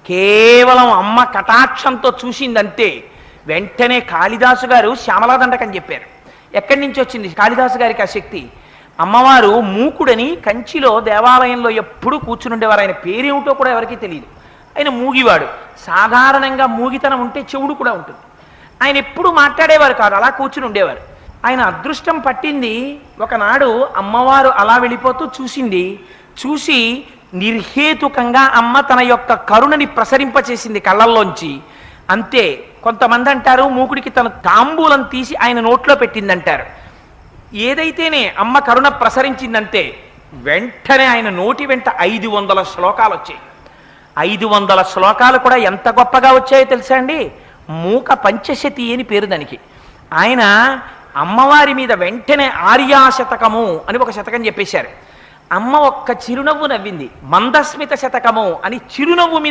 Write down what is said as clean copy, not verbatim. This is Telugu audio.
కేవలం అమ్మ కటాక్షంతో చూసిందంతే వెంటనే కాళిదాసు గారు శ్యామలాదండకని చెప్పారు. ఎక్కడి నుంచి వచ్చింది కాళిదాసు గారికి ఆ శక్తి? అమ్మవారు మూకుడని కంచిలో దేవాలయంలో ఎప్పుడూ కూర్చునుండేవారు. ఆయన పేరేమిటో కూడా ఎవరికీ తెలియదు. ఆయన మూగివాడు. సాధారణంగా మూగితనం ఉంటే చెవుడు కూడా ఉంటుంది. ఆయన ఎప్పుడు మాట్లాడేవారు కాదు, అలా కూర్చుని ఉండేవారు. ఆయన అదృష్టం పట్టింది. ఒకనాడు అమ్మవారు అలా వెళ్ళిపోతూ చూసింది. చూసి నిర్హేతుకంగా అమ్మ తన యొక్క కరుణని ప్రసరింపచేసింది కళ్ళల్లోంచి. అంతే. కొంతమంది అంటారు మూకుడికి తన తాంబూలం తీసి ఆయన నోట్లో పెట్టిందంటారు. ఏదైతేనే అమ్మ కరుణ ప్రసరించిందంటే వెంటనే ఆయన నోటి వెంట 500 శ్లోకాలు వచ్చాయి. 500 శ్లోకాలు కూడా ఎంత గొప్పగా వచ్చాయో తెలుసా అండి? మూక పంచశతి అని పేరు దానికి. ఆయన అమ్మవారి మీద వెంటనే ఆర్యాశతకము అని ఒక శతకం చెప్పేశారు. అమ్మ ఒక్క చిరునవ్వు నవ్వింది. మందస్మిత శతకము అని చిరునవ్వు మీద